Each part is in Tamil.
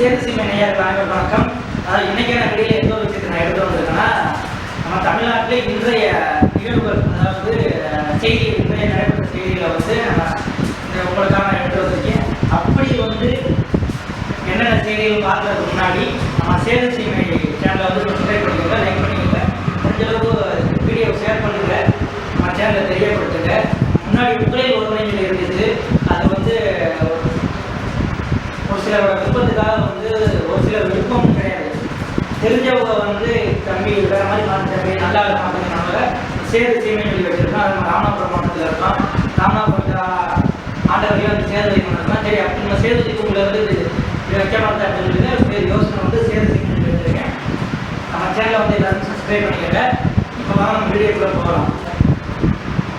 சேதுசிம்ம நேயர்கள் அனைவருக்கும் வணக்கம். அதாவது இன்னைக்கான வெளியில் எந்த ஒரு விஷயத்தை நான் எடுத்து வந்திருக்கேன்னா, நம்ம தமிழ்நாட்டிலே இன்றைய நிகழ்வுகள், அதாவது செய்தி, இன்றைய நடைபெற்ற செய்திகளை வந்து நம்ம உங்களுக்காக எடுத்து வந்திருக்கேன். அப்படி வந்து என்னென்ன செய்திகள் பார்க்கறதுக்கு முன்னாடி நம்ம சேதுசிம்மை சேனலை வந்து சப்ஸ்கிரைப் பண்ணிக்கோங்க, லைக் பண்ணிக்கோங்க, முடிஞ்சளவு வீடியோ ஷேர் பண்ணுங்க, நம்ம சேனலை தெரியப்படுத்துங்க. முன்னாடி உங்களில் ஒருவனைகள் இருந்துச்சு, அது வந்து ஒரு சிலரோட விருப்பத்துக்காக வந்து ஒரு சிலர் விருப்பமும் கிடையாது. தெரிஞ்சவங்க வந்து தம்பி வேறு மாதிரி மாற்றி தம்பி நல்லா இருக்கும் அப்படிங்கிறனால சேதுசிம்மை சொல்லி வச்சுருக்கோம். அது நம்ம ராமநாதபுரம் மாவட்டத்தில் இருக்கோம். ராமநாதபுரத்தில் ஆண்டவரையும் வந்து சேது வைக்கணும். சரி, அப்படி நம்ம சேதுசிக்கு உங்களை வந்து வைக்க மாட்டேன் அப்படின்னு சொல்லி பேர் யோசனை வந்து சேதுசிக்கு சொல்லி வச்சுருக்கேன். நம்ம சேனலை வந்து எல்லாரும் சப்ஸ்கிரைப் பண்ணிக்கல. இப்போ வாங்க நம்ம வீடியோக்குள்ளே போகலாம்.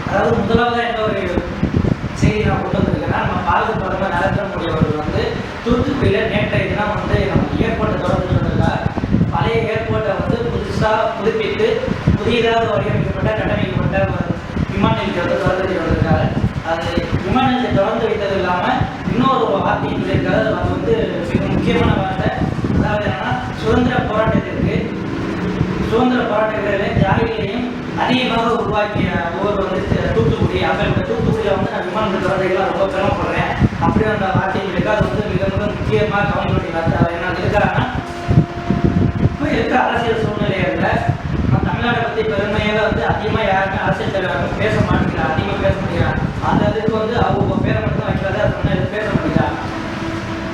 அதாவது முதலாவதாக என்ன ஒரு செய்தி நான் கொண்டு வந்திருக்கேன்னா, நம்ம பாரத பிரதமர் நரேந்திர மோடி அவர்கள் வந்து தூத்துக்குடியில் நேற்றைய தினம் வந்து நம்ம ஏர்போர்ட்டை திறந்து வந்திருக்கார். பழைய ஏர்போர்ட்டை வந்து புதுசாக புதுப்பித்து புதியதாக வடிவமைக்கப்பட்ட கட்டமைக்கப்பட்ட விமான நிலையத்தை வந்து திறந்து வந்திருக்காரு. அது விமான நிலையத்தை திறந்து வைத்தது இல்லாமல் இன்னொரு வார்த்தையும் சொல்லியிருக்காரு. அது வந்து மிக முக்கியமான வார்த்தை. அதாவது என்னன்னா, சுதந்திர போராட்ட வீரர்களையும் தியாகிகளையும் அதிகமாக உருவாக்கிய ஊர் வந்து தூத்துக்குடி. அப்படின்ற தூத்துக்குடியில் வந்து நான் விமான நிலையத்தை ரொம்ப பெருமைப்படுறேன் அப்படி அந்த வார்த்தையும் இருக்கு. அது வந்து மிக மிக முக்கியமாக கவனிக்க வேண்டிய வார்த்தை. அவர் என்ன இருக்கிறாங்கன்னா, இப்போ இருக்கிற அரசியல் சூழ்நிலையில் நம்ம தமிழ்நாட்டை பற்றி பெருமையாக வந்து அதிகமாக யாருமே அரசியல் தலைவர்கள் பேச மாட்டேங்கிறாங்க, அதிகமாக பேச முடியாது. அந்த இதுக்கு வந்து அவங்க பேரை மட்டும் வைக்கிறது, அது முன்னாடி பேச மாட்டேங்கிறாங்க.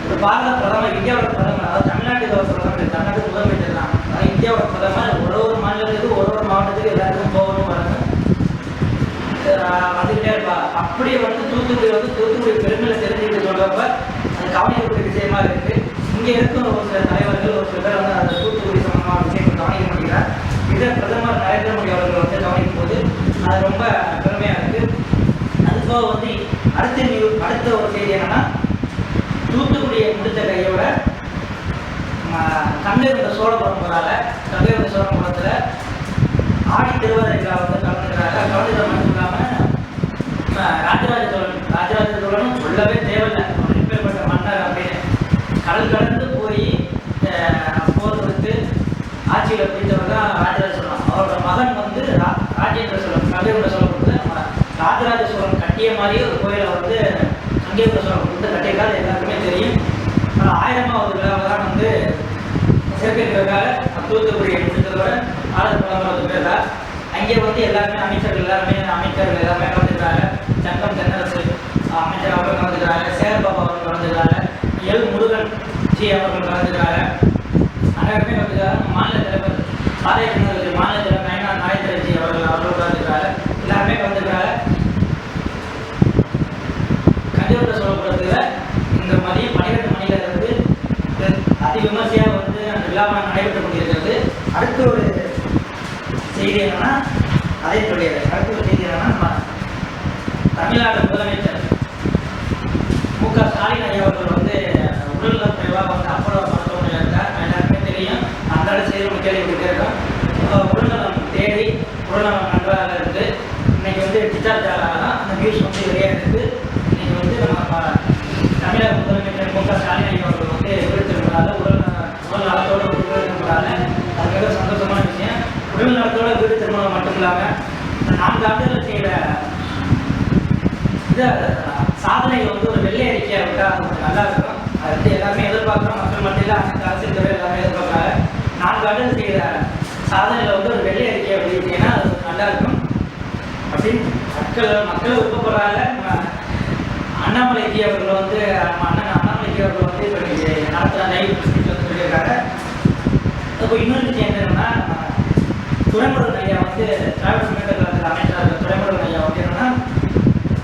ஒரு பாரத பிரதமர், இந்தியாவோட பிரதமர், அதாவது தமிழ்நாட்டுக்கு பிரதமர், தமிழ்நாட்டுக்கு முதலமைச்சர் தான். அதாவது இந்தியாவோட பிரதமர் ஒரு மாநிலத்துக்கு ஒரு மாவட்டத்துக்கு எல்லாருக்கும் போகணும் வரணும் வந்துகிட்டே இருப்பா. அப்படி வந்து தூத்துக்குடி பெருமையில் தெரிஞ்சுக்கிட்டு சொல்றப்ப அது கவனிக்கக்கூடிய விஷயமா இருக்கு. இங்கே இருக்கும் ஒரு சில தலைவர்கள், ஒரு சில பேர் வந்து அந்த தூத்துக்குடி சம்பந்தமான விஷயங்கள் கவனிக்க மாட்டேங்கிறார். இதை பிரதமர் நரேந்திர மோடி அவர்கள் வந்து கவனிக்கும் போது அது ரொம்ப பெருமையாக இருக்கு. அதுபோக வந்து அடுத்த ஒரு செய்தி என்னன்னா, தூத்துக்குடியை முடித்த கையோட கங்கைகொண்ட சோழபுரம் போகிறாங்க. கங்கைகொண்ட சோழபுரத்தில் ஆடி திருவாதிரை வந்து கலந்துக்கிறாங்க. கலந்துக்கிறது மட்டும் இல்லாமல் ராஜராஜ சோழனும் சொல்லவே தேவையில்லை, எப்பேற்பட்ட மன்னர் அப்படின்னு கடல் கடந்து போய் போர் கொடுத்து ஆட்சியில் பிடித்தவர் தான் ராஜராஜ சோழன். அவரோட மகன் வந்து ராஜேந்திர சோழன். கங்கைகொண்ட சோழபுரத்தில் நம்ம ராஜராஜ சோழன் கட்டிய மாதிரியே ஒரு கோயிலை வந்து கங்கைகொண்ட சோழபுரம் வந்து கட்டியிருக்காது, எல்லாருக்குமே தெரியும். 1000வது விழாவை தான் வந்து சேர்க்கிறதுக்காக தூத்துக்குடியை முடித்ததோட பாரத பிரதமர் பேர். அங்கே வந்து எல்லாருமே அமைச்சர்கள் எல்லாருமே கலந்துக்கிறாங்க. சங்கம் தென்னரசு அமைச்சர் அவர்கள் கலந்துக்கிறாங்க. சேரபாபு அவர்கள் கலந்துக்கிறாங்க. எல் முருகன் ஜி அவர்கள் கலந்துக்கிறாங்க. அனைவருமே கலந்துக்கிறாங்க. மாநில தலைவர் பாரதிய ஜனதா கட்சி மாநில தலைவர் நயனா நாயக்கரஜி அவர்கள் கலந்துக்கிறாங்க. எல்லாருமே கலந்துக்கிறாங்க. கங்கைகொண்ட சோழபுரத்தில் இந்த மதியம் 12 மணியிலிருந்து அதிவிமர்சையாக வந்து அந்த விழாவாக நடைபெற்று கொண்டிருக்கிறது. அடுத்த ஒரு செய்தி என்னன்னா, அதே சொல்லிடுறேன். அடுத்த ஒரு செய்தி என்னன்னா, நம்ம தமிழ்நாடு முதலமைச்சர் மு.க. ஸ்டாலின் ஐயா அவர்கள் வந்து உடல்நலக் குறைவாக வந்து அப்போலோ மருத்துவமனையில் இருக்கார். எல்லாருக்குமே தெரியும். அன்றாட செய்தி கேள்விப்பட்டு இருக்கோம். உடல்நலம் தேடி உடல்நலம் நன்றாக இருக்குது. இன்னைக்கு வந்து டிஸ்சார்ஜ் ஆகலாம். அந்த நியூஸ் வந்து வெளியாக இருக்குது. இன்னைக்கு வந்து நம்ம தமிழக முதலமைச்சர் மு.க. ஸ்டாலின் ஐயா அவர்கள் வந்து விடுத்திருக்கிறாங்க. உடல் நலத்தோடு விடுத்திருக்கிறாங்க. அது மிக சந்தோஷமான விஷயம். உடல் நலத்தோட வீடு திருமணம் மட்டும் இல்லாமல் 4 ஆண்டுகள் செய்கிற இதை சாதனைகள் வந்து ஒரு வெள்ளை அறிக்கையாக விட்டால் கொஞ்சம் நல்லா இருக்கும். அது வந்து எல்லாருமே எதிர்பார்க்குறோம். மக்கள் மத்தியில் அனைத்து அரசியல் துறை எல்லாமே எதிர்பார்க்குறாங்க. 4 ஆண்டுகள் செய்கிற சாதனையில் வந்து ஒரு வெள்ளை அறிக்கையை வெளியிட்டீங்கன்னா அது நல்லா இருக்கும் அப்படின்னு மக்களை விருப்பப்படுறாங்க. அண்ணாமலைஜி அவர்கள் வந்து அண்ணாமலைஜி அவர்கள் வந்து இப்போ நடத்துகிற லைவ் வந்து சொல்லியிருக்காங்க. இப்போ இன்னொரு விஷயம் என்னென்னா, துரைமுருகன் ஐயா வந்து திராவிட முன்னேற்ற கழகத்தில் அமைச்சர் துரைமுருகன் ஐயா வந்து என்னென்னா,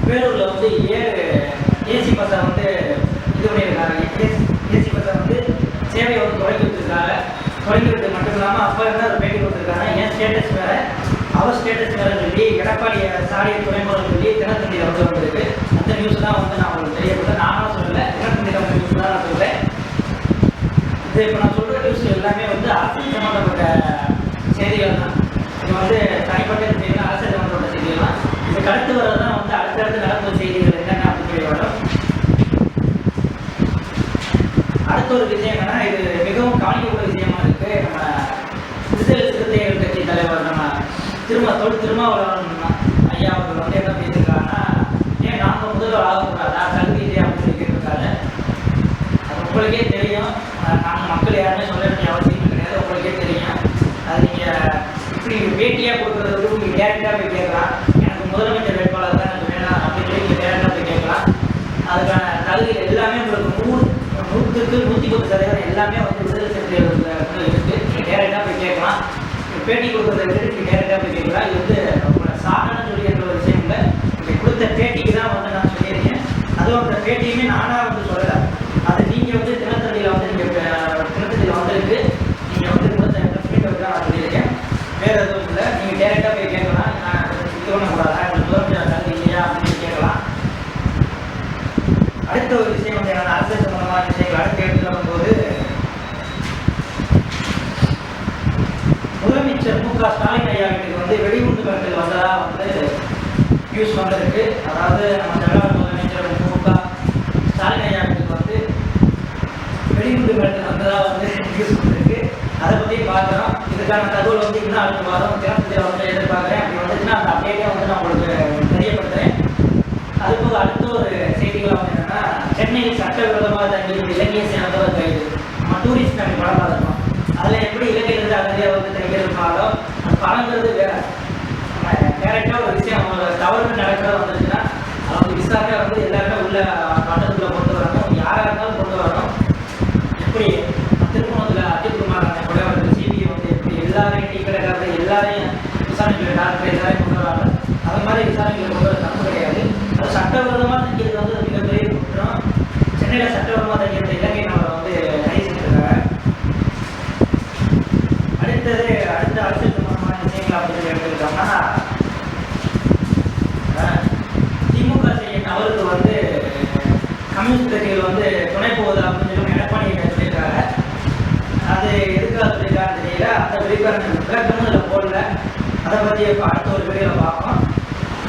வேலூரில் வந்து 7 ஏசி பஸ்ஸை வந்து இது பண்ணியிருக்காங்க. ஏசி பஸ்ஸை வந்து சேவையை வந்து தொடங்கி வச்சுருக்காங்க. தொடங்கி விட்டு மட்டும் இல்லாமல் அப்போ இருந்தால் அதை பேட்டி கொடுத்துருக்காங்க. என் ஸ்டேட்டஸ் வேறு, அவர் ஸ்டேட்டஸ் வேறு சொல்லி எடப்பாடி சாடிய துறைமுருகன் சொல்லி தினத்தந்தியில் வந்து வந்திருக்கு. அந்த நியூஸ் தான் வந்து நான் உங்களுக்கு தெரியப்படுத்த நானும் சொல்லலை, தினத்தந்தியில் வந்த நியூஸ் தான் நான் சொல்கிறேன். இது இப்போ நான் சொல்கிற நியூஸ் எல்லாமே வந்து அரசியல் சம்மந்தப்பட்ட செய்திகள் தான். இது வந்து தனிப்பட்ட செய்திகள், அரசியல் சம்மந்தப்பட்ட செய்திகள் தான். இதுக்கு அடுத்து வரதான் வந்து அடுத்தடுத்து நடக்கும் செய்திகள் என்னென்ன அப்படின்னு சொல்லி வரும். அடுத்த ஒரு விஷயம் என்னன்னா, இது மிகவும் கவனிக்கக்கூடிய விஷயமா இருக்கு. நம்ம விடுதலை சிறுத்தைகள் கட்சி தலைவர் நம்ம திருமாவளவன் ஐயா அவர்கள் வந்து என்ன பேசியிருக்காங்கன்னா, ஏன் நாங்கள் முதல்வர் ஆகக்கூடாதா, தகுதி இல்லையா அப்படின்னு சொல்லி கேட்டிருக்காரு. அது உங்களுக்கே தெரியும். நாங்கள் மக்கள் யாருமே சொல்ல வேண்டிய அவசியம் கிடையாது, உங்களுக்கே தெரியும். அது நீங்கள் இப்படி பேட்டியாக கொடுக்குறத விட நீங்கள் டேரெக்டாக போய் கேட்கலாம். எனக்கு முதலமைச்சர் வேட்பாளர் தான் எனக்கு வேணாம் அப்படின்னு சொல்லி நீங்கள் டேரெக்டாக போய் கேட்கலாம். அதுக்கான தகுதிகள் எல்லாமே உங்களுக்கு 100க்கு 110% எல்லாமே வந்து விடுதலை சிறுத்தைகள் இருக்குது. நீங்கள் டேரெக்டாக போய் கேட்கலாம். பேட்டி கொடுக்குறத விட நீங்கள் டேரெக்டாக போய் கேட்கலாம். இது வந்து உங்களை சாதனை சொல்லி என்ற ஒரு விஷயம் இல்லை. நீங்கள் கொடுத்த பேட்டிக்கு தான் வந்து நான் சொல்லியிருக்கேன். அதுவும் அந்த பேட்டியுமே நானாக வந்து சொல்லலை. அது நீங்கள் வந்து தினத்தந்தியில் வந்து தினத்தந்தியில் வந்திருக்கு. நீங்கள் வந்து கொடுத்த நான் சொல்லியிருக்கேன். வேறு எதுவும் இல்லை. நீங்கள் டேரெக்டாக போய் கேட்கலாம். நான் இது பண்ணக்கூடாதா, எனக்கு தூரம் தகுதி இல்லையா அப்படின்னு கேட்கலாம். அடுத்த ஒரு விஷயம் வந்து என்னென்ன அரசியல் சம்பந்தமான விஷயங்கள் அடுத்த இடத்துல வரும்போது, முதலமைச்சர் மு.க. ஸ்டாலின் ஐயா வீட்டுக்கு வந்து வெடிகுண்டு மிரட்டல் வந்ததா வந்து நியூஸ் வந்திருக்கு. அதாவது நம்ம தமிழ்நாடு முதலமைச்சர் மு.க. ஸ்டாலின் ஐயா வீட்டுக்கு வந்து வெடிகுண்டு மிரட்டல் வந்ததா வந்து நியூஸ் வந்திருக்கு. அதை பற்றி பார்க்குறோம். இதுக்கான தகவல் வந்து இன்னும் அடுத்த வாரம் தினத்தில் வந்து எதிர்பார்க்குறேன். அப்படி வந்துச்சுன்னா அந்த அப்டேட்டே வந்து நான் உங்களுக்கு தெரியப்படுத்துகிறேன். அதுபோக அடுத்த ஒரு செய்திகள் வந்து என்னன்னா, சென்னையில் சட்டவிரோதமாக தங்கியிருந்த இலங்கையை சேர்ந்தவர் கைது. நம்ம டூரிஸ்ட் நம்ம படம் பார்த்துருக்கோம். அதில் எப்படி இலங்கையிலிருந்து அகதியாக வந்து தங்கியிருந்தாலோ அது படங்கிறது வேற. நம்ம டேரெக்டாக ஒரு விஷயம் அவங்க தவறு நடக்கிறத வந்துச்சுன்னா அவங்க விசாரணை வந்து எல்லாருமே உள்ள மட்டத்துக்குள்ளே கொண்டு வரணும். யாராக இருந்தாலும் கொண்டு வரணும். எப்படி திருப்பணத்தில் அஜித்குமார் கூட வந்து சிபிஐ வந்து எப்படி எல்லாரையும் டீ கடைக்காரது எல்லாரையும் விசாரணைக்கு டாக்டர் எல்லாரையும் கொண்டு வராங்க. அது மாதிரி விசாரணைகள் கொண்டு வர தப்பு கிடையாது. அது சட்டவிரோதமாக தங்கியது வந்து மிகப்பெரிய குற்றம். சென்னையில் சட்டவிரோதமாக தங்கியிருந்த இலங்கை நபரை வந்து கைது செஞ்சிருக்காங்க. அடுத்த அரசியல் சம்பந்தமான விஷயங்கள் அப்படின்னு எடுத்துக்கிட்டோம்னா, திமுக செய்யும் அவருக்கு வந்து கம்யூனிஸ்ட் கட்சிகள் வந்து துணை போகுது அப்படின்னு சொல்லி எடப்பாடி சொல்லியிருக்காங்க. அது எதுக்காக சொல்லியிருக்காருன்னு தெரியல. அந்த விளக்கமும் இதில் போடல. அதை பற்றி இப்போ அடுத்த ஒரு வீடியோவில் பார்ப்போம்.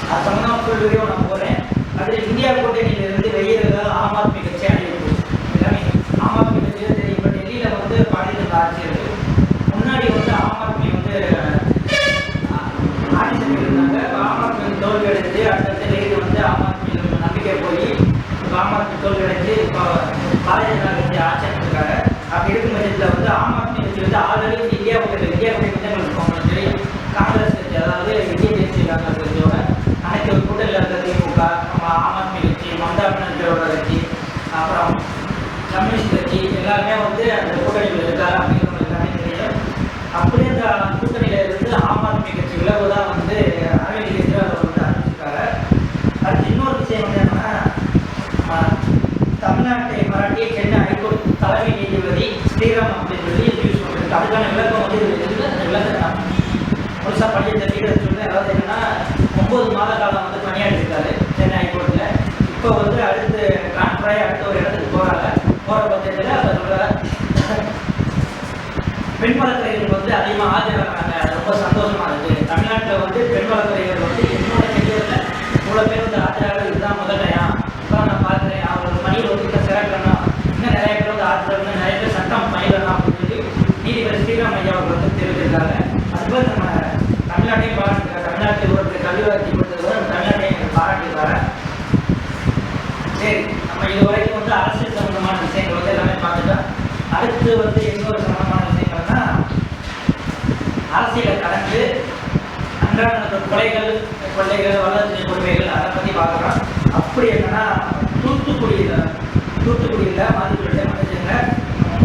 அது சம்பந்தமாக ஃபுல் வீடியோ நான் போகிறேன். அதில் இந்தியா கூட்டணியிலிருந்து வெளியேறுவது ஆம் ஆத்மி கட்சி அணிவிப்பு. எல்லாமே ஆம் ஆத்மி கட்சியில் தெரியும். இப்போ டெல்லியில் வந்து பாலிடிக்ஸ் ஆட்சி இருக்குது. முன்னாடி வந்து ஆம் ஆத்மி வந்து ஆட்சி செஞ்சுருந்தாங்க. இப்போ ஆம் ஆத்மி தோல்வி அடைஞ்சு அடுத்த டெல்லியில் வந்து ஆம் ஆத்மி நம்பிக்கை போய் இப்போ ஆம் ஆத்மி தோல்வி அடைஞ்சு இப்போ பாரதிய ஜனதா கட்சி ஆட்சி அமைச்சிருக்காங்க. அப்படி இருக்கும் பட்சத்தில் வந்து ஆம் ஆத்மி கட்சி வந்து ஆல்ரெடி வந்து இந்தியா கூட்டணி வந்து உங்களுக்கு தெரியும். காங்கிரஸ் கட்சி, அதாவது இந்திய தேசிய காங்கிரஸ் கட்சியோட அனைத்து ஒரு கூட்டணியில் இருக்க திமுக, நம்ம ஆம் ஆத்மி கட்சி, மம்தா பானர்ஜியோட கட்சி, அப்புறம் கம்யூனிஸ்ட் கட்சி எல்லாருமே வந்து அந்த கூட்டணியில் இருக்காரு அப்படிங்கிறது எல்லாமே தெரியும். அப்படியே அந்த கூட்டணியில் இருந்து ஆம் ஆத்மி கட்சி விலகு தான் வந்து அரவிந்த் கெஜ்ரிவால் வந்து அறிவிச்சிருக்காரு. அடுத்து இன்னொரு விஷயம் வந்து என்னன்னா, தமிழ்நாட்டை மராட்டிய சென்னை ஹைகோர்ட் தலைமை நீதிபதி ஸ்ரீராம் அப்படின்னு சொல்லி நியூஸ் பண்ணிருக்கு. அதுக்கான விளக்கம் வந்து இருக்குது. அந்த விளக்கத்தை நான் முழுசாக படித்த தெரிவிக்கிறது சொல்லுங்கள். அதாவது என்னன்னா, 9 மாத காலம் வந்து பணியாற்றிருக்காரு சென்னை ஹைகோர்ட்டில். இப்போ வந்து அடுத்து ட்ரான்ஸ்ஃபராகி அடுத்த ஒரு இடத்துக்கு போகிற பட்சத்தில் அதோட பெண் வழக்கறிஞர்கள் வந்து அதிகமாக ஆஜராகிறாங்க. ரொம்ப சந்தோஷமாக இருக்குது. தமிழ்நாட்டில் வந்து பெண் வழக்கறிஞர்கள் வந்து என்னோட தெரியல இவ்வளோ பேர் வந்து ஆஜராக இதுதான் முதலையா இப்போ நான் பார்க்குறேன். அவங்களோட பணியில் வந்து இப்போ சிறக்கணும், இன்னும் நிறைய பேர் வந்து ஆஜராகணும், நிறைய பேர் சட்டம் பயிரணும் அப்படின்னு சொல்லி நீதிபதி ஸ்ரீராம் ஐயா அவர்கள் வந்து தெரிவித்திருக்காங்க. அதுபோல் நம்ம தமிழ்நாட்டையும் பாராட்டிருக்காங்க. தமிழ்நாட்டில் ஒரு கல்விவாய்ச்சி கொடுத்தது தமிழ்நாட்டையும் பாராட்டியிருக்காங்க. சரி, நம்ம இது வரைக்கும் வந்து அரசியல் சம்பந்தமான விஷயங்கள் வந்து எல்லாமே பார்த்துட்டோம். அடுத்து வந்து இன்னொரு சம்பந்தமான விஷயங்கள்னா, அரசியலை கடந்து அன்றாட கொலைகள் வளர்ச்சி கொடுமைகள் அதை பற்றி பார்க்குறோம். அப்படி என்னன்னா, தூத்துக்குடியில் மாதிரிப்பட்ட மனுஷங்க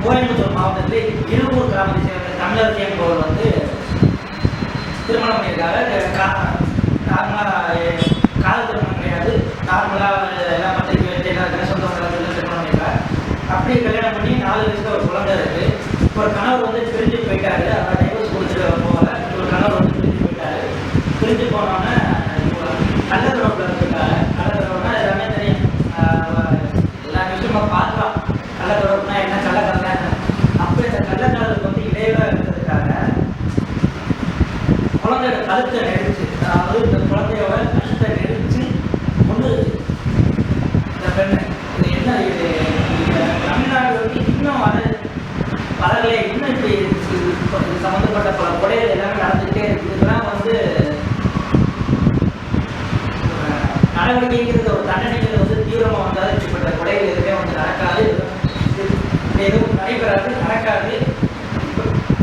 கோயம்புத்தூர் மாவட்டத்தில் இரும்பூர் கிராமத்தை சேர்ந்த தமிழரசி என்பவர் வந்து திருமணம் பண்ணியிருக்காங்க. நார்மலாக காதல் திருமணம் கிடையாது. நார்மலாக எல்லாம் பத்திரிக்கை வச்சு எல்லாருக்குமே சொந்த திருமணம் பண்ணியிருக்காரு. அப்படி கல்யாணம் பண்ணி 4 வயசுல ஒரு குழந்தை இருக்குது. இப்போ ஒரு கணவர் வந்து பிரிஞ்சு போயிட்டாரு. அதை டைவர்ஸ் கொடுத்துட்டு போகல. ஒரு கணவர் வந்து பிரிஞ்சு போயிட்டாரு. பிரிஞ்சு போனோன்னே கள்ளத்தொடர்பில் இருக்காரு. கள்ளத்தொடர்புனா எல்லாமே தெரியும். எல்லா விஷயமும் பார்க்கலாம். கள்ளத்தொடர்புனா என்ன, கள்ளக்கடலை என்ன. அப்போ இந்த கள்ளக்காதலுக்கு வந்து இடையில இருக்கிறதுக்காக குழந்தையோட கழுத்தை நெரிச்சு, அதாவது இந்த குழந்தையோட கழுத்தை நெரிச்சு கொண்டுருச்சு இந்த பெண்ணு. இது என்ன, இது தமிழ்நாடு வந்து இன்னும் பலர்களே இன்னும் இப்படி இது சம்மந்தப்பட்ட பல கொலைகள் எல்லாமே நடந்துகிட்டே இருக்குது. இதெல்லாம் வந்து நடவடிக்கைங்கிறது ஒரு தண்டனைகள் வந்து தீவிரமாக வந்தால் இப்படிப்பட்ட கொலைகள் எதுவுமே வந்து நடக்காது, எதுவும் நடைபெறாது, நடக்காது.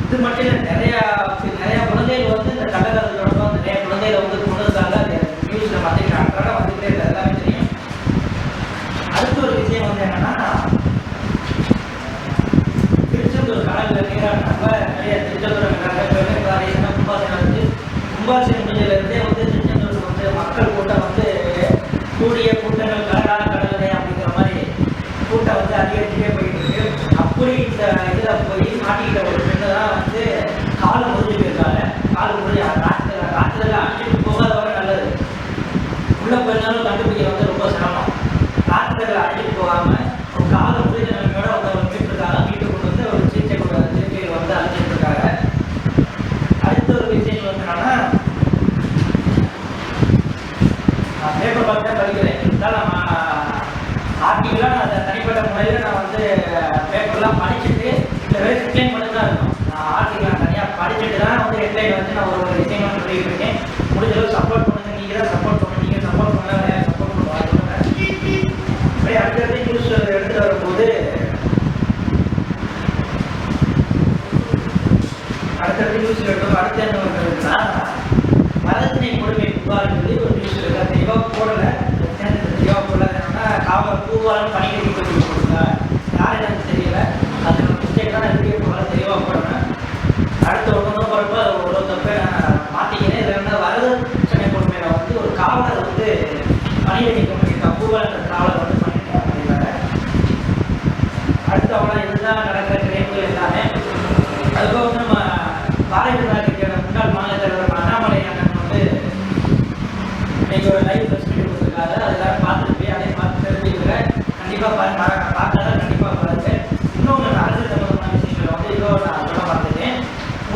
இது மட்டும் இல்லை, நிறையா குழந்தைகள் வந்து இந்த கள்ளக்காதல் தொடர்பாக நிறைய குழந்தைகளை வந்து கொண்டதுக்காக நியூஸில் பார்த்துக்கிட்டு அன்றாட வந்துகிட்டே இல்லை, எல்லாமே தெரியும். அடுத்த ஒரு விஷயம் வந்து என்னன்னா, திருச்செந்தூர் கடலில் நீராடினால நிறைய திருச்செந்தூர் கும்பாசனம் முடிஞ்சதுலேருந்தே வந்து திருச்செந்தூருக்கு வந்து மக்கள் கூட்டம் வந்து கூடிய கூட்டங்கள் கடலே அப்படிங்கிற மாதிரி கூட்டம் வந்து அதிகரிச்சுட்டே போயிட்டு இருக்கு. அப்படி இந்த இதில் போய் மாட்டிக்கிட்ட ஒரு பெண்ணு தான் வந்து காலை முறிஞ்சு போயிருக்காங்க. கால் முறிஞ்சு காற்றுல அடிச்சுட்டு போகாதவரை நல்லது, உள்ள போயிருந்தாலும் கண்டுபிடிக்க வந்து ரொம்ப சிரமம். காற்றுல அடிச்சுட்டு போகாமல் ஒரு காலை முறிஞ்ச நிலைமையோட வந்து அவங்க மீட்டிருக்காங்க. வீட்டுக்கு கொண்டு வந்து ஒரு சிகிச்சையில் வந்து அழைச்சிட்டு இருக்காங்க. அடுத்த ஒரு விஷயம் வந்து என்னன்னா, நான் பேப்பர் பார்த்து தான் படிக்கிறேன், இருந்தாலும் நம்ம ஆர்டிக்கலாக நான் அதை தனிப்பட்ட முறையில் நான் வந்து பேப்பர்லாம் படிச்சுட்டு இந்த வேலை ஹெட்லைன் பண்ணி தான் இருக்கும். நான் ஆர்டிக்கல் நான் தனியாக படிச்சுட்டு தான் வந்து ஹெட்லைன் வந்து நான் ஒரு விஷயமாக சொல்லிட்டு இருக்கேன். முடிஞ்சளவு சப்போர்ட் பண்ணுங்க, நீங்கள் தான் சப்போர்ட் பண்ணுங்க, நீங்கள் சப்போர்ட் பண்ணலாம், வேறு சப்போர்ட் பண்ணுவாங்க. அப்படியே அடுத்தடுத்து நியூஸ் எடுத்துகிட்டு வரும்போது அடுத்தடுத்து நியூஸ் எடுத்து அடுத்த என்ன பண்ணுறதுன்னா, வரதட்சணை கொடுமை புகார் சொல்லி ஒரு நியூஸ் இருக்குது. அது தெளிவாக போடலை, தெளிவாக போடலை. என்னன்னா காவல் பூவாலும் பணிகட்டி கொடுங்க, யாரும் எனக்கு தெரியல, அது மிஸ்டேக் தான் எப்படி போடலாம், தெளிவாக போடணும். அடுத்த ஒன்று போகிறப்ப ஒரு தப்பை நான் மாற்றிக்கினேன். இதில் என்ன வரதட்சணை கொடுமையில் வந்து ஒரு காவலர் வந்து பணிகட்டி பண்ணியிருக்காங்க, பூவாலன்ற காவலர் வந்து பண்ணியிருக்காங்க அப்படின்னாங்க. அடுத்து அவ்வளோ இதுதான் நடக்கிற கிளைம்கள் எல்லாமே. அதுபோக வந்து நம்ம பாரதிய ஜனதா கட்சியோட முன்னாள் மாநில தலைவர் அண்ணாமலை அண்ணன் வந்து இன்னைக்கு ஒரு லைவ் ப்ரெஸ் மீட் கொடுத்துருக்காரு. அதெல்லாம் பார்த்துட்டு அதே பார்த்து தெரிஞ்சுக்கிறேன். கண்டிப்பாக பார்த்தாதான் கண்டிப்பாக பாருங்க. இன்னொன்று அரசியல் சம்பந்தமான விஷயங்களை வந்து இன்னொரு நான் சொல்ல பார்த்துட்டேன்.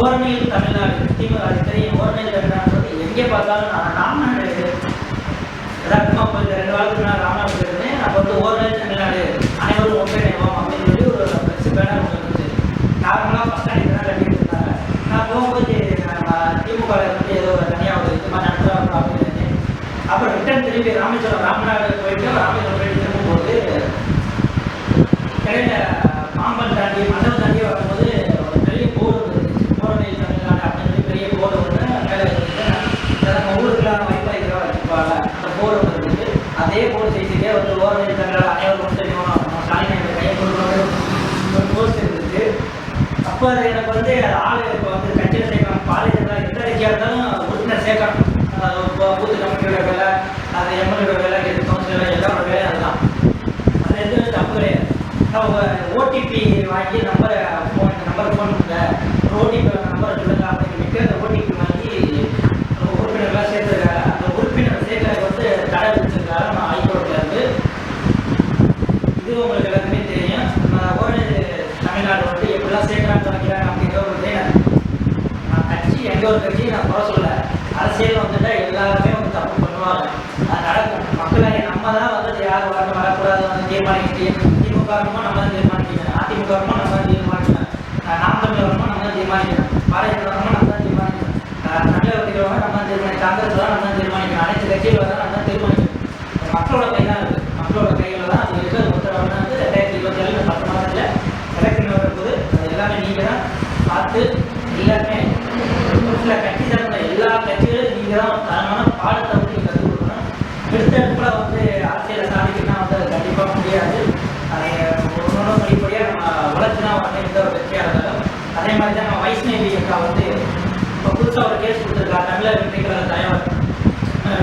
ஓரணியில் தமிழ்நாடு திமுக அது தெரியும். ஓரணியில் தமிழ்நாடு எங்கே பார்த்தாலும் நான் ராமநாடு யதார்த்தமாக போய் 2 வாரத்துக்கு நான் ராமநாடு போயிருந்தேன். அப்போ வந்து ஓரணியில் தமிழ்நாடு அனைவரும் ஒன்றிணைவோம் அப்படின்னு சொல்லி ஒரு பெருசு பேனர் ஒன்று இருந்துச்சு. நார்மலாக ஃபஸ்ட் ஸ்டாண்டிங் தான் கட்டிட்டு இருந்தாங்க. நான் போகும்போது திமுக வந்து ஏதோ தனியாக ஒரு இது மாதிரி நடத்துகிறாங்க அப்படின்னு நினைச்சேன். அப்புறம் ரிட்டர்ன் திரும்பி ராமநாடு போயிட்டு திரும்பும்போது இடையில பாம்பன் தாண்டி மண்டபம் தாண்டி வரும்போது ஒரு பெரிய போர்டு வந்துருந்துச்சு. போரணியில் தமிழ்நாடு அப்படின்னு சொல்லி பெரிய போர்டு ஒன்று மேலே இருந்துச்சு. நம்ம ஊருக்குலாம் வைப்பாக இதெல்லாம் வச்சுப்பாங்க. அந்த போர்டு ஒன்று இருந்துச்சு. அதே போர்டு செய்தியே வந்து ஓரணியில் தமிழ்நாடு அனைவரும் ஒன்றிணைவோம், நம்ம ஸ்டாலின் கையை கொடுக்கணும் ஒரு போஸ்ட் இருந்துச்சு. அப்போ அது எனக்கு வந்து ஆள் இப்போ வந்து கட்சியில் சேர்க்கணும், பாலியல் எந்த கட்சியாக இருந்தாலும் உறுப்பினர் சேர்க்கணும். பூத்து கமிட்டியோட வேலை, அது எம்எல்ஏட வேலை, கவுன்சிலர் எல்லாரோட வேலை அதுதான். அது எதுவும் தப்பு கிடையாது. ஓடிபி வாங்கி நம்பரை ஃபோன் பண்ணுங்க, ஓடிபி நம்பரை சொல்லுங்க அப்படின்னு சொல்லிட்டு அந்த ஓடிபி வாங்கி உறுப்பினர்லாம் சேர்த்துருக்காங்க. அந்த உறுப்பினர் சேர்க்கறதுக்கு வந்து தடை விதிச்சிருக்காங்க நம்ம ஹைகோர்ட்ல இருந்து. இது உங்களுக்கு எல்லாருமே தெரியும். தமிழ்நாடு வந்து எப்படிலாம் சேர்க்கறாங்க வைக்கிறாங்க அப்படிங்கிற ஒரு நான் கட்சி எந்த ஒரு கட்சியும் நான் குறை சொல்ல. அரசியல் வந்துட்டா எல்லாருமே வந்து தப்பு பண்ணுவாங்க, அது நடக்கும். மக்களை நம்ம தான் வந்து யார் வரக்கூடாது வந்து தீர்மானிக்கிட்டு, திமுக வரணுமோ நம்ம தான் தீர்மானிக்கணும், அதிமுக வரணுமோ நம்ம தான் தீர்மானிக்கணும், நாம் தமிழ் வரணுமோ நம்ம தான் தீர்மானிக்கணும், பாரதிய ஜனதா வரணுமோ நம்ம தான் தீர்மானிக்கணும், தமிழகத்தில் வரணும் நம்ம தான் தீர்மானிக்கணும், காங்கிரஸ் தான் நம்ம தான் தீர்மானிக்கணும், அனைத்து கட்சிகள் வரணும் நம்ம தான் தீர்மானிக்கணும். மக்களோட கை தான் இருக்குது, மக்களோட கையில் தான் அது இருக்குது. அது ஒருத்தர் வந்து 2027 10 மாதத்தில் எலெக்ஷன் வரும்போது அது எல்லாமே நீங்கள் தான் பார்த்து எல்லாருமே சில கட்சி தரப்ப எல்லா கட்சிகளும் நீங்கள் தான் தரமான பாடத்தை வந்து நீங்கள் கற்றுக் கொடுக்கணும். எடுத்தடுப்பில் வந்து அரசியலை சாதிக்கணும்னா வந்து அது கண்டிப்பாக முடியாது. அதை ஒன்று படிப்படியாக நம்ம வளர்ச்சி தான் வந்து எந்த ஒரு கட்சியாக இருந்தாலும். அதே மாதிரி தான் நம்ம வைஷ்ணவி அக்கா வந்து இப்போ புதுசாக ஒரு கேஸ் கொடுத்துருக்கா. தமிழக வெற்றி கழக தலைவர்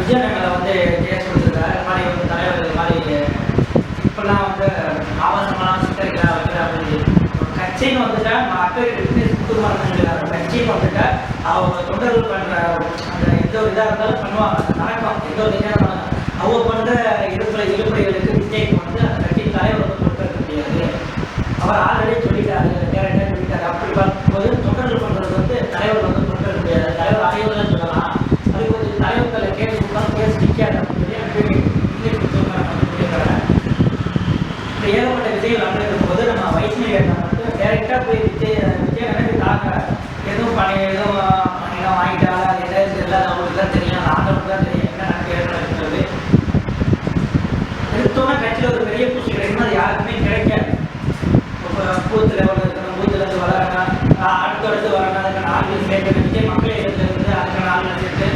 விஜயநகரில் வந்து கேஸ் கொடுத்துருக்காரு. இது மாதிரி வந்து தலைவர் இது மாதிரி இப்பெல்லாம் வந்து ஆபாசமான சித்தரிக்கிறா வைக்கிறா அப்படின்னு கட்சின்னு வந்துட்டா கட்சின்னு வந்துட்டா அவங்க தொண்டர்கள் பண்ணுற அந்த எந்த ஒரு இதாக இருந்தாலும் பண்ணுவாங்க, அது நடக்கும். எந்த ஒரு கட்சியாக நடக்கும். அவங்க பண்ணுற இழுப்பறைகளுக்கு மிஸ்டேக் வந்து அந்த கட்சியின் தலைவர் வந்து பொறுப்பேற்க முடியாது. அவர் ஆல்ரெடி சொல்லிட்டாரு, டேரக்டாக சொல்லிட்டாரு. அப்படி பார்க்கும்போது தொண்டர்கள் பண்ணுறது வந்து தலைவர் வந்து பொறுப்பேற்க முடியாது. தலைவர் ஆய்வுதான் சொல்லலாம். அதுக்கு கொஞ்சம் தலைவர்களை கேட்டு கொடுத்தாலும் கேஸ் நிற்காது அப்படின்னு சொல்லி இங்கிலீஷ் சொல்லியிருக்காங்க. இந்த ஏகப்பட்ட விஷயங்கள் நடந்துருக்கும் போது நம்ம வைஷ்ணவி மட்டும் டேரெக்டாக போய் விஜய் பூத் லெவலில் இருக்கணும், பூத்துலேருந்து வளராங்க, அடுத்தடுத்து வராங்க, அதுக்கான ஆட்கள் சேர்க்கணும், விஜய் மக்கள் இருந்து அதுக்கான ஆட்கள் சேர்த்து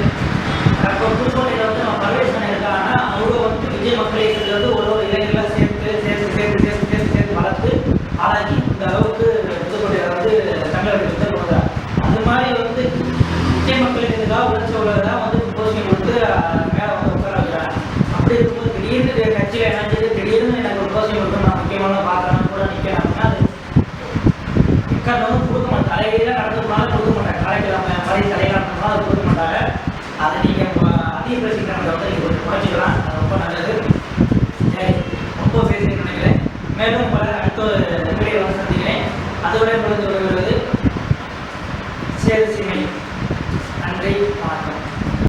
இப்போ புதுக்கோட்டையில் வந்து நம்ம பர்வேஸ் பண்ணியிருக்காங்கன்னா அவங்க வந்து விஜய் மக்கள் இருந்து ஒரு இளைஞர்களாக சேர்த்து வளர்த்து ஆளாக்கி இந்த அளவுக்கு புதுக்கோட்டையில் வந்து தமிழர்கள் வந்து கொடுக்குறாங்க. அந்த மாதிரி வந்து விஜய் மக்களுக்கு இதுக்காக உழைச்ச உள்ளதான் வந்து போஸ்டிங் கொடுத்து மேலே வந்து உட்கார வைக்கிறாங்க. அப்படி இருக்கும்போது திடீர்னு கட்சியில் இணைஞ்சது திடீர்னு எனக்கு ஒரு போஸ்டிங் கொடுத்து நான் முக்கியமான பார்க்குறேன் கூட நிற்கிறேன் அப்படின்னா அது வந்து கொடுக்க மாட்டேன். தலையில நடந்து போனாலும் கொடுக்க மாட்டாங்க. தலைக்கிழமை மாதிரி தலையிலாமல் அது கொடுக்க மாட்டாங்க. அதை நீங்கள் அதிக பிரசிக்கிறத வந்து நீங்கள் கொஞ்சம் குறைச்சிக்கலாம். அது ரொம்ப நல்லது. சரி, ரொம்ப பேசுகிறேன்னு நினைக்கிறேன். மேலும் பல அடுத்த வீடியோ வந்து சந்திக்கிறேன். அதோட முடிந்து வருகிறது சேது சிமை. நன்றி, வணக்கம்.